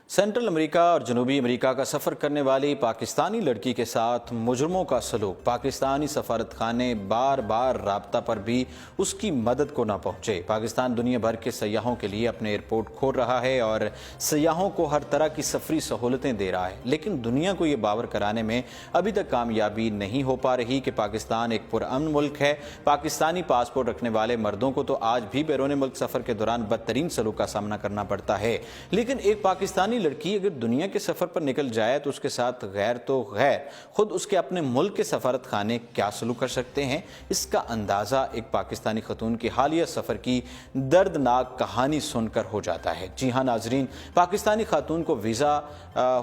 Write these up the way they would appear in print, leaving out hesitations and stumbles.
Central America और जनूबी America का सफ़र करने वाली पाकिस्तानी लड़की के साथ मुजरमों का सलूक। पाकिस्तानी सफारतखाने बार बार राब्ता पर भी उसकी मदद को न पहुंचे। पाकिस्तान दुनिया भर के सयाहों के लिए अपने एयरपोर्ट खोल रहा है और सयाहों को हर तरह की सफरी सहूलतें दे रहा है, लेकिन दुनिया को ये बावर कराने में अभी तक कामयाबी नहीं हो पा रही कि पाकिस्तान एक पुरअमन मुल्क है। पाकिस्तानी पासपोर्ट रखने वाले मर्दों को तो आज भी बैरून मुल्क सफ़र के दौरान बदतरीन सलूक का सामना करना पड़ता है, लेकिन एक पाकिस्तानी लड़की अगर दुनिया के सफर पर निकल जाए तो उसके साथ गैर तो गैर खुद उसके अपने मुल्क के सफारत खाने क्या सलूक कर सकते हैं, इसका अंदाजा एक पाकिस्तानी खतून की हालिया सफर की दर्दनाक कहानी सुनकर हो जाता है। जी हाँ नाजरीन, पाकिस्तानी खातून को वीज़ा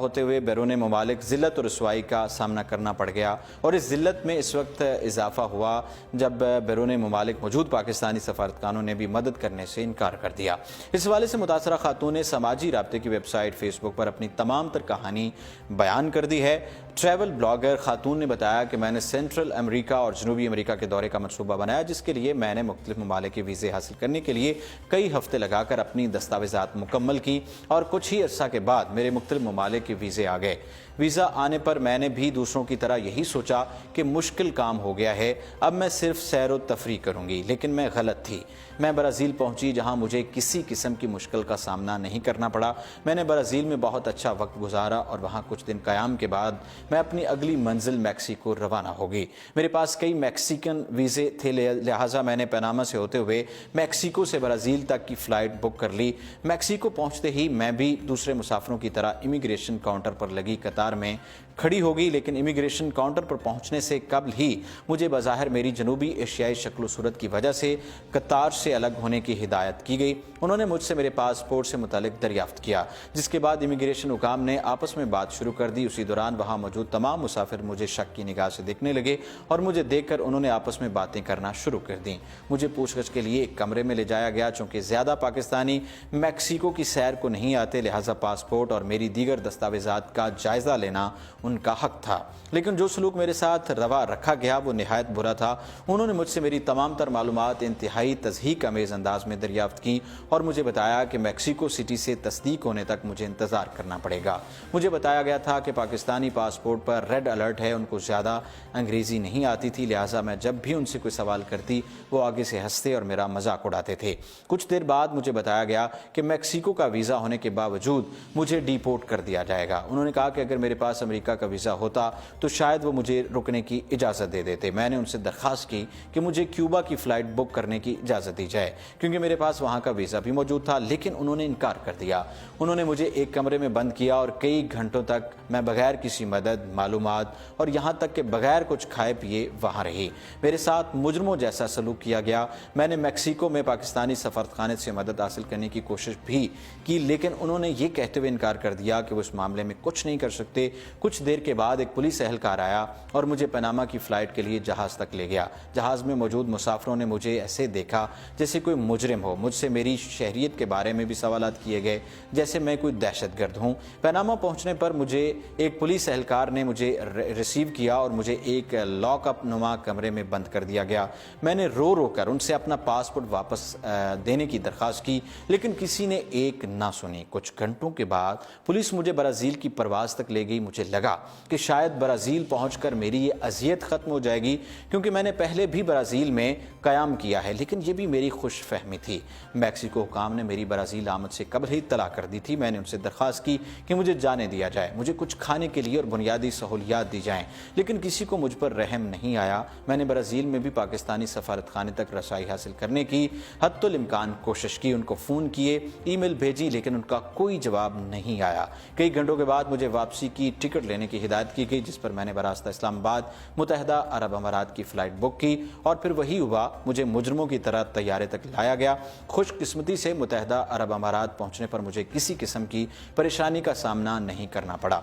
होते हुए बैरून ममालिक जिल्लत और रसवाई का सामना करना पड़ गया, और इस जिल्लत में इस वक्त इजाफा हुआ जब बैरून ममालिक मौजूद पाकिस्तानी सफारतखानों ने भी मदद करने से इनकार कर दिया। इस हवाले से मुतासरा खातून ने समाजी राब्ते की वेबसाइट फेसबुक पर अपनी तमाम तर कहानी बयान कर दी है। ट्रैवल ब्लॉगर खातून ने बताया कि मैंने सेंट्रल अमेरिका और जनूबी अमेरिका के दौरे का मनसूबा बनाया, जिसके लिए मैंने मुख्तलिफ ममालिक के वीज़े हासिल करने के लिए कई हफ्ते लगाकर अपनी दस्तावेज़ात मुकम्मल की, और कुछ ही अर्सा के बाद मेरे मुख्तलिफ ममालिक के वीज़े आ गए। वीज़ा आने पर मैंने भी दूसरों की तरह यही सोचा कि मुश्किल काम हो गया है, अब मैं सिर्फ सैर व तफरी करूँगी, लेकिन मैं गलत थी। मैं ब्राज़ील पहुँची जहाँ मुझे किसी किस्म की मुश्किल का सामना नहीं करना पड़ा। मैंने ब्राज़ील में बहुत अच्छा वक्त गुजारा और वहाँ कुछ दिन क़याम के बाद मैं अपनी अगली मंजिल मैक्सिको रवाना हो गई। मेरे पास कई मैक्सिकन वीज़े थे, लिहाजा मैंने पनामा से होते हुए मैक्सिको से ब्राज़ील तक की फ़्लाइट बुक कर ली। मैक्सिको पहुँचते ही मैं भी दूसरे मुसाफिरों की तरह इमिग्रेशन काउंटर पर लगी कतार में खड़ी हो गई, लेकिन इमिग्रेशन काउंटर पर पहुंचने से कबल ही मुझे बज़ाहिर मेरी जनूबी एशियाई शक्ल सूरत की वजह से कतार से अलग होने की हिदायत की गई। उन्होंने मुझसे मेरे पासपोर्ट से मुतालिक दरियाफ्त किया, जिसके बाद इमिग्रेशन हुकाम ने आपस में बात शुरू कर दी। उसी दौरान वहाँ मौजूद तमाम मुसाफिर मुझे शक की निगाह से देखने लगे और मुझे देखकर उन्होंने आपस में बातें करना शुरू कर दी। मुझे पूछगछ के लिए एक कमरे में ले जाया गया। चूँकि ज़्यादा पाकिस्तानी मैक्सिको की सैर को नहीं आते, लिहाजा पासपोर्ट और मेरी दीगर दस्तावेज़ात का जायज़ा लेना उनका हक था, लेकिन जो सलूक मेरे साथ रवा रखा गया वो निहायत बुरा था। उन्होंने मुझसे मेरी तमाम तर मालूमात इंतहाई तज़हीक अमेज़ अंदाज में दरियाफ्त की और मुझे बताया कि मैक्सिको सिटी से तस्दीक होने तक मुझे इंतज़ार करना पड़ेगा। मुझे बताया गया था कि पाकिस्तानी पासपोर्ट पर रेड अलर्ट है, उनको ज़्यादा अंग्रेज़ी नहीं आती थी, लिहाजा मैं जब भी उनसे कोई सवाल करती वो आगे से हंसते और मेरा मजाक उड़ाते थे। कुछ देर बाद मुझे बताया गया कि मैक्सिको का वीज़ा होने के बावजूद मुझे डिपोर्ट कर दिया जाएगा। उन्होंने कहा कि अगर मेरे पास अमेरिका का वीज़ा होता तो शायद वो मुझे रुकने की इजाज़त दे देते। मैंने उनसे दरख्वास्त की कि मुझे क्यूबा की फ़्लाइट बुक करने की इजाज़त दी जाए, क्योंकि मेरे पास वहाँ का वीज़ा भी मौजूद था, लेकिन उन्होंने इनकार कर दिया। उन्होंने मुझे एक कमरे में बंद किया और कई घंटों तक मैं बगैर किसी मदद, मालूमात और यहाँ तक कि बगैर कुछ खाए पिए वहाँ रही। मेरे साथ मुजरमों जैसा सलूक किया गया। मैंने मैक्सिको में पाकिस्तानी सफारतखाने से मदद हासिल करने की कोशिश भी की, लेकिन उन्होंने ये कहते हुए इनकार कर दिया कि वो इस मामले में कुछ नहीं कर सकते। कुछ देर के बाद एक पुलिस एहलकार आया और मुझे पनामा की फ़्लाइट के लिए जहाज़ तक ले गया। जहाज़ में मौजूद मुसाफिरों ने मुझे ऐसे देखा जैसे कोई मुजरिम हो। मुझसे मेरी शहरियत के बारे में भी सवालात किए गए जैसे मैं कोई दहशतगर्द हूँ। पनामा पहुँचने पर मुझे एक पुलिस एहलकार ने मुझे रिसीव किया और मुझे एक लॉकअप नुमा कमरे में बंद कर दिया गया। मैंने रो रो कर उनसे अपना पासपोर्ट वापस देने की दरख्वास्त की, लेकिन किसी ने एक ना सुनी। कुछ घंटों के बाद पुलिस मुझे ब्राज़ील की परवाज़ तक ले गई। मुझे लगा कि शायद ब्राज़ील पहुंचकर मेरी ये अज़ियत ख़त्म हो जाएगी, क्योंकि मैंने पहले भी ब्राज़ील में क़याम किया है, लेकिन ये भी मेरी खुश फहमी थी। मैक्सिको हुकाम ने मेरी ब्राज़ील आमद से कबल ही इत्तला कर दी थी। मैंने उनसे दरख्वास्त की कि मुझे जाने दिया जाए, मुझे कुछ खाने के लिए और बुनियादी सहूलियात दी जाएँ, लेकिन किसी को मुझ पर रहम नहीं आया। मैंने ब्राज़ील में भी पाकिस्तानी सफारतखाने तक रसाई हासिल करने की हद्दुल इम्कान कोशिश की, उनको फ़ोन किए, ईमेल भेजी, लेकिन उनका कोई जवाब नहीं आया। कई घंटों के बाद मुझे वापसी की टिकट लेने की हिदायत की गई, जिस पर मैंने बरास्ता इस्लामाबाद मुत्तहिदा अरब अमारात की फ़्लाइट बुक की, और फिर वही हुआ, मुझे मुजरमों की तरह तैयारे तक लाया गया। खुशकिस्मती से मुत्तहिदा अरब अमारात पहुँचने पर मुझे किसी किस्म की परेशानी का सामना नहीं करना पड़ा।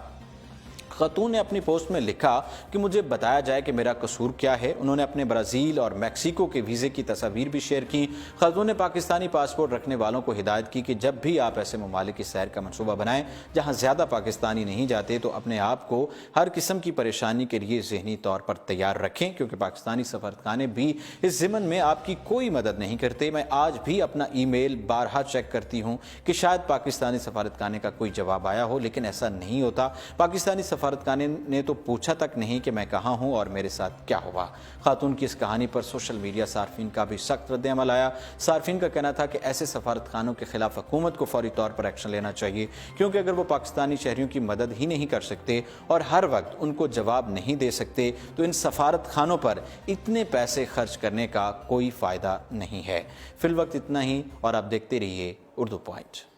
खातून ने अपनी पोस्ट में लिखा कि मुझे बताया जाए कि मेरा कसूर क्या है। उन्होंने अपने ब्राज़ील और मैक्सिको के वीज़े की तस्वीर भी शेयर की। खातून ने पाकिस्तानी पासपोर्ट रखने वालों को हिदायत की कि जब भी आप ऐसे ममालिक की सैर का मनसूबा बनाएं जहां ज़्यादा पाकिस्तानी नहीं जाते, तो अपने आप को हर किस्म की परेशानी के लिए ज़हनी तौर पर तैयार रखें, क्योंकि पाकिस्तानी सफारतखाने भी इस ज़िमन में आपकी कोई मदद नहीं करते। मैं आज भी अपना ईमेल बारहा चेक करती हूँ कि शायद पाकिस्तानी सफारतखाने का कोई जवाब आया हो, लेकिन ऐसा नहीं होता। पाकिस्तानी सफारतखाने ने तो पूछा तक नहीं कि मैं कहाँ हूँ और मेरे साथ क्या हुआ। खातून की इस कहानी पर सोशल मीडिया सार्फिन का भी सख्त रद्द-ए-अमल आया। सार्फिन का कहना था कि ऐसे सफारतखानों के खिलाफ हुकूमत को फौरी तौर पर एक्शन लेना चाहिए, क्योंकि अगर वो पाकिस्तानी शहरियों की मदद ही नहीं कर सकते और हर वक्त उनको जवाब नहीं दे सकते, तो इन सफारत खानों पर इतने पैसे खर्च करने का कोई फ़ायदा नहीं है। फिल वक्त इतना ही और आप देखते रहिए उर्दू पॉइंट।